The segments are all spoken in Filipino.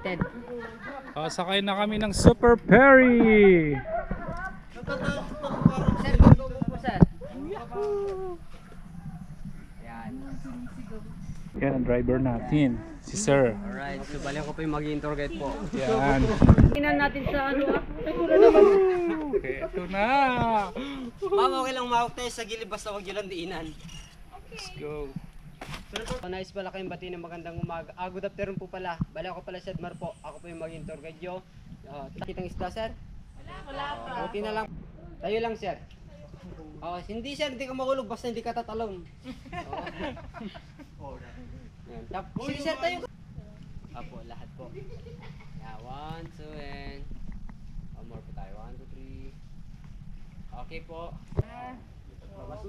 Limited. Sakay na kami ng Super Perry. Sir, go po sir. Yan. Yan ang driver natin, si Sir. Alright, so balik ko po yung mag-tour guide po. Yan. Tingnan natin sa ano ah. Ito na. Ma'am, okay lang umawak tayo sa gilid basta huwag nyo lang diinan. Let's go. Nice pala kayong bati ng magandang umaga. Good afternoon po pala. Balik ako pala si Edmar po. Ako po yung mag-tour guide nyo. Kitang isda sir? Wala pa. Buti na lang. Tayo lang sir. Hindi sir, hindi ka mahulog basta hindi ka tatalon. Sige sir, tayo. Apo, lahat po. Yeah, 1, 2, and more po tayo. 1, 2, 3. Okay po. Mas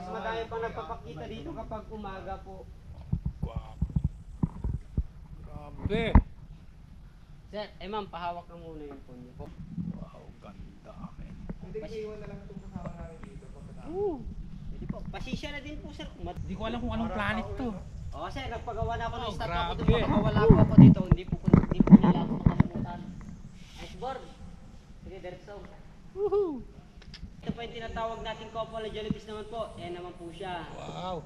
madami pang nagpapakita dito kapag umaga po. Grabe. Sir, ma'am, pahawak na muna yung phone niyo po. Wow, ganda. Hindi kasi iwan na lang itong kasama namin dito. Hindi po. Pasisya na din po sir. Hindi ko alam kung anong planet to. Oo sir, nagpagawa na ako ng statue ko grabe. doon. Makakawala po ako dito. Hindi po nila ako makalimutan. Nice board. Sige, diretso. Woohoo! Ito po yung tinatawag natin Coppola Jellyfish naman po. Yan naman po siya. Wow.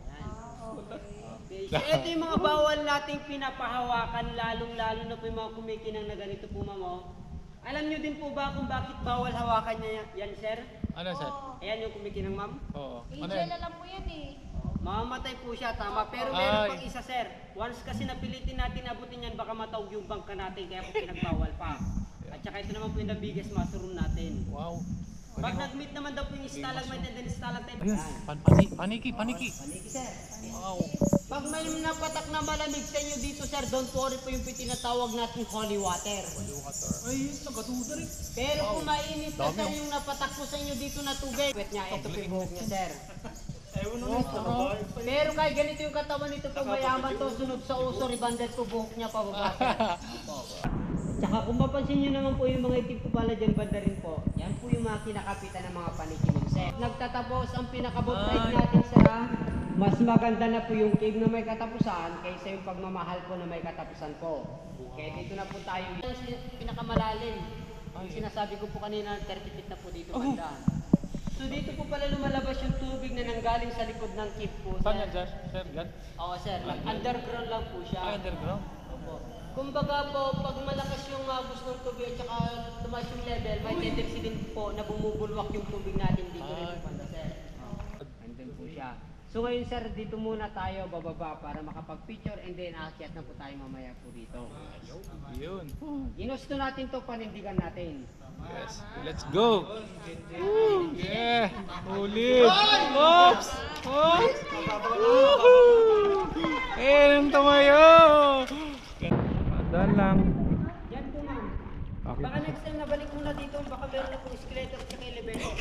Okay. So, ito yung mga bawal nating pinapahawakan, lalong-lalo na po yung mga kumikinang na ganito po, mamo. Alam nyo din po ba kung bakit bawal hawakan niya yan, sir? Ano, Sir? Ayan yung kumikinang, ma'am. Oo. Ano Angel yan? na lang po yan eh. Mamamatay po siya, tama. Pero meron pang isa, sir. Once kasi napilitin natin abutin yan, baka matawag yung bangka natin, kaya po pinagbawal pa. At saka ito naman po yung the biggest mushroom natin. Wow. Pag nag-meet naman daw po yung stalagmite and then stalactite. Ayun. Paniki. Paniki, sir. Wow. Pag may napatak na malamig sa inyo dito, sir, don't worry po yung tinatawag natin holy water. Ay, nagkatuda rin. Pero kung mainit na sir yung napatak po sa inyo dito na tubig, wet niya, ito po yung buhok niya, sir. Pero kahit ganito yung katawan nito po, mayaman to, sunod sa uso, ribanded po buhok niya pababa, sir. Tsaka kung mapansin nyo naman po yung mga itim po pala dyan banda rin po, yan po yung mga kinakapitan ng mga panikinig, sir. Nagtatapos ang pinakabot ride natin sa mas maganda na po yung cave na may katapusan kaysa yung pagmamahal po na may katapusan po. Kaya dito na po tayo. Yung pinakamalalim. Ang sinasabi ko po kanina, 30 feet na po dito banda. So dito po pala lumalabas yung tubig na nanggaling sa likod ng cave po, sir. Saan yan, Sir? Yan? Oo, sir. Underground lang po siya. Underground? Opo. Kumbaga po, pag malakas yung agos ng tubig at saka tumaas yung level, may tendency din po na bumubulwak yung tubig natin dito rin po banda, sir. Andun po siya. So ngayon sir, dito muna tayo bababa para makapag-picture and then aakyat na po tayo mamaya po dito. Yun. Ginusto natin to, panindigan natin. Yes. Let's go. Woo! Yeah. Ulit. Oops. Oops. Woohoo! Nang tumayo. Madal lang. Yan po ma'am. Okay. Baka next time nabalik muna dito, baka meron na pong escalator at saka elevator.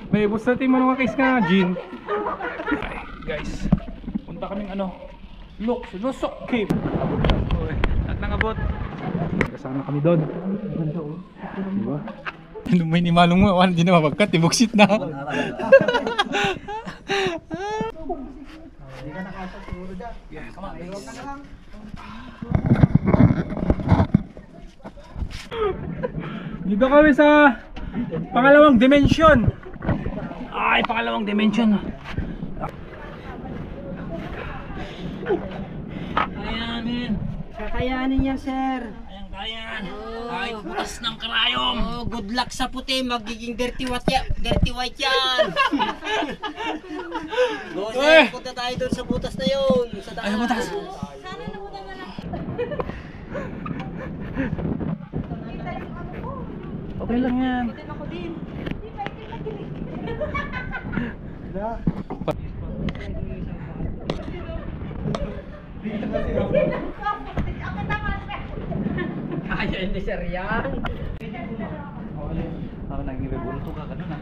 May bus natin mga case nga, Jean. Ay, guys. Punta kaming Lusok Cave. At nangabot. Kasama kami doon. Diba? May ni Malong mo, hindi na mabagkat, tibuksit na. Hindi ka nakasa siguro dyan. Yeah, come on, guys. Dito kami sa pangalawang dimension. Ay, pangalawang dimension. Kayanin. Kakayanin yan sir. Kayan. Kahit butas ng karayom. Oh, good luck sa puti, magiging dirty white yan. Go sir, punta tayo doon sa butas na yun. Sa daan. Ay, butas. Sana nabutan na lang. Okay lang yan. Itin ako din. Di ba itin na kilig? Ako naman. Kaya hindi sir yan. Ako naging rebulto ka kanina.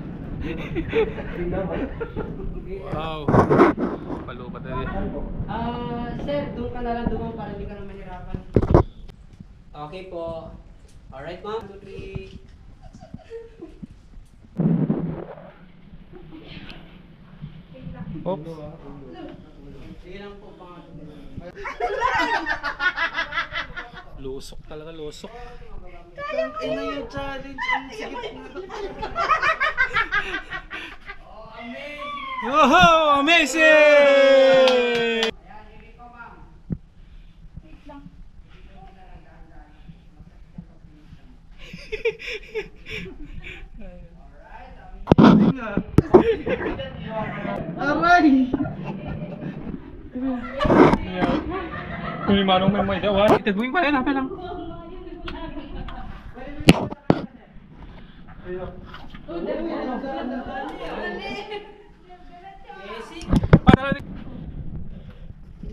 Wow. Palupat na rin. Sir, doon ka na lang doon para hindi ka na mahirapan. Okay po. Alright ma'am. 2, 3. Oops. Sige lang po pangatlo. Lusok talaga, lusok. Ina yung challenge. Ang sikip na. Oh, amazing! Aray! Kung yung manong may daw, itaguin pa rin, hapin lang.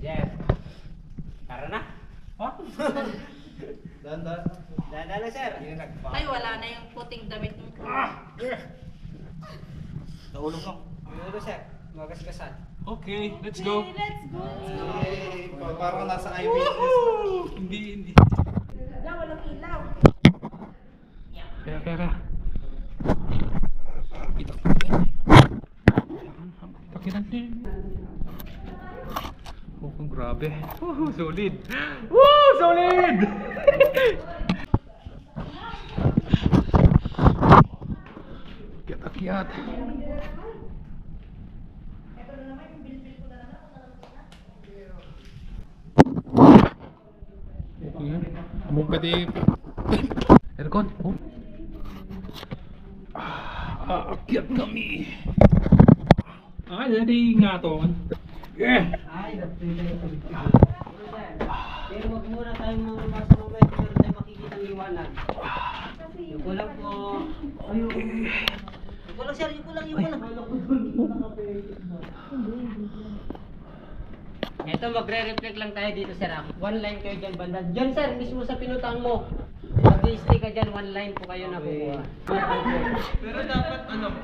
Jeff. Tara na. Ha? Dandan. Dada na, sir. Ay, wala na yung puting damit mo. Naulog lang. Minuto, sir. Magasgasan. Okay, let's go. Let's go. Parang nasa eyewitness. Hindi. Wala, walang ilaw. Kaya. Itak natin. Itakin natin. Oh, grabe. Solid. Woo, solid! Akyat. Okay yan. Among pwede aircon. Oh. Aakyat kami. Jadi nga to. Yeah. Ay, pero wag muna tayong mga masa mamaya kung meron tayong makikita ng liwanag. Yung kulang po. Yung kulang, sir. Yung kulang. Ito, magre-reflect lang tayo dito, sir. One line kayo dyan, banda. Dyan, sir, mismo sa pinutang mo. Mag-i-stay ka dyan, one line po kayo na kukuha. Pero dapat ano?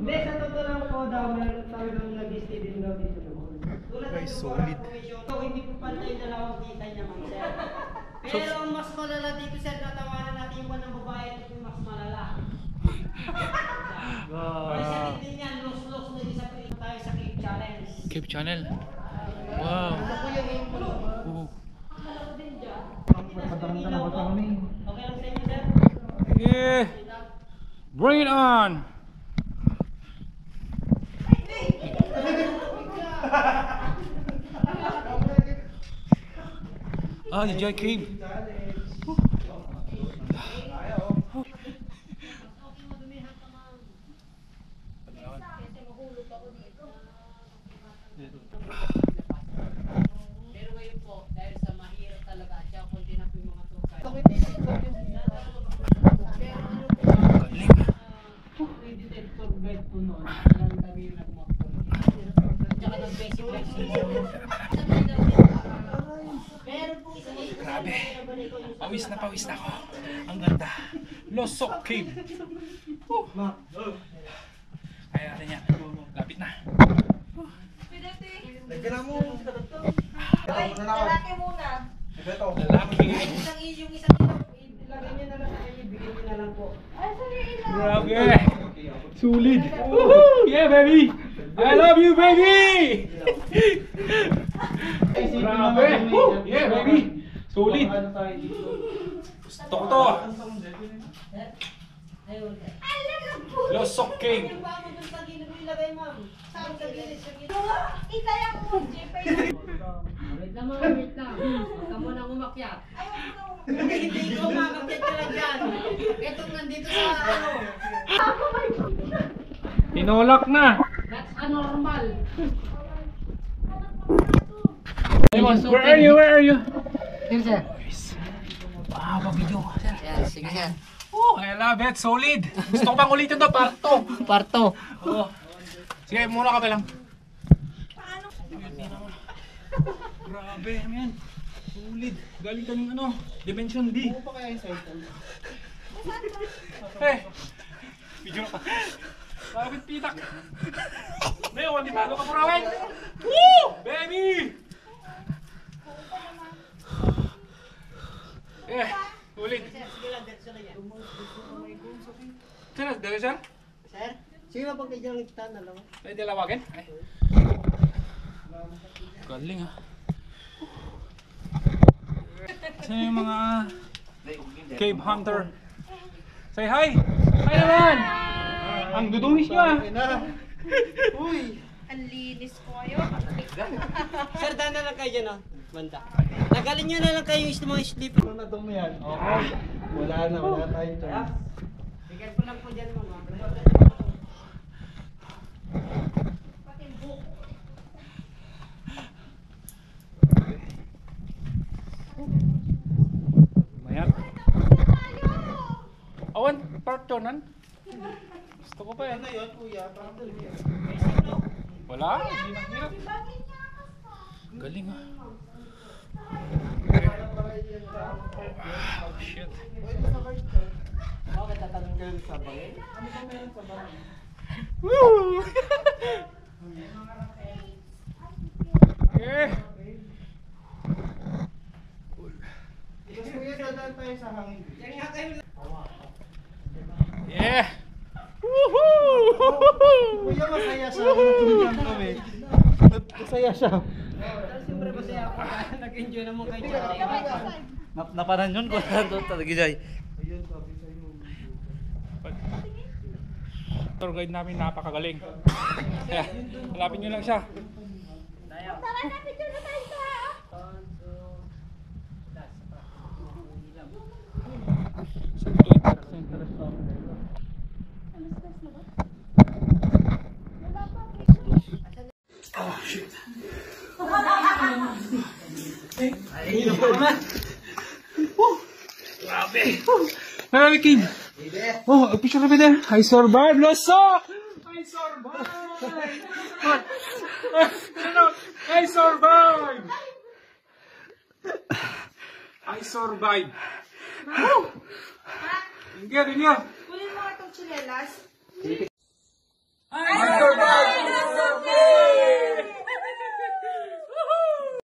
Hindi, sa totoo lang po daw, meron tayo nang nag-i-stay din daw dito. Guys, solid. Ito, hindi po pantay yung dalawang kita niya, ma'am, sir. Pero ang mas malala dito, sir, natawanan natin yung one ng babae at yung mas malala. May sakit din yan, los-los na isa tayo sa Cape Challenge. Cape Channel. Wow. Okay lang sa inyo, sir? Yeah. Bring it on. The Joy Cave. Pero ngayon po, dahil sa mahirap talaga at siya konti na po yung mga tour guide. Pwede din tour guide po noon. Lang kami yung nag-motor. At saka nag-basic lesson. Pero po isa Grabe. Pawis na ako. Ang ganda. Losok Cave. Kaya natin yan. Lapit na. Lagyan mo. Ay, lalaki muna. Ito. Lalaki. yung isang ilaw, ilagay niyo na lang sa inyo, bigyan niyo na lang po. Ay, saan yung ilaw? Grabe. Sulit. Woohoo! Yeah, baby. I love you, baby. Grabe. Woo! Yeah, baby. Sulit. Gusto ko to. Ayun. Losok Cave. Yung ba mo dun sa gilid mo ilagay, ma'am? Saan sa gilid? Sa gilid. Itaya mo, Jeepay. Wait lang, ma'am, wait lang. Huwag ka munang umakyat. Hindi ko umakakyat ka lang dyan. Itong nandito sa ano. Tinolak na. That's anormal. Where are you? Where are you? Here, sir. Wow, pag-video. Yan, sige, sir. Oh, I love it. Solid. Gusto ko bang ulitin to? Parto. Parto. Oh. Sige, muna ka pa lang. Grabe, man. Solid. Galing kaming ano, Dimension D. Ano pa kaya yung cellphone? Eh, video na pa. Bakit pitak? Leo, hindi bago ka purawin. Woo! Baby! Eh, ulit. Sige lang, diretso na yan. Saan na? Dali sir? Sir? Sige, mapagkadyan lang kita na lang. Ay, dilawagin? Ay. Galing ah. Sino yung mga cave hunter? Say hi! Hi naman! Ang dudungis nyo ah! Uy! Ang linis ko kayo. Sir, daan na lang kayo dyan, oh. Banda. Tagalin nyo na lang kayo yung mga sleeper. Ano na dumi yan? Okay. Wala tayong chance. Bigyan ko lang po dyan, mga. Mayat. Awan, part tonan. Gusto ko pa yan. Ano yun, kuya? Parang dumi yan. Wala? Hindi na hirap. Galing ah. Oh, shit. Bakit tatanggal sa bangin? Ano ba meron sa bangin? Woo! Yeah. Kasi kuya, dadaan tayo sa hangin. Yeah. Woohoo! Kuya, masaya siya. Natulungan kami. Masaya siya. Siyempre masaya ako. Nag-enjoy naman kayo dyan. Napanan yun ko na doon talaga, Jay. Ayun, sabi sa'yo mo. Tour guide namin napakagaling. Kaya, hanapin nyo lang siya. Tara na, picture na tayo sa Sa Twitter, sa interest ko. Oh shit. Grabe. Marami king. Oh, a picture of it there. I survived, Losok! I survived! I survived! I survived! Woo! Tingnan niyo. Kunin mo itong chinelas.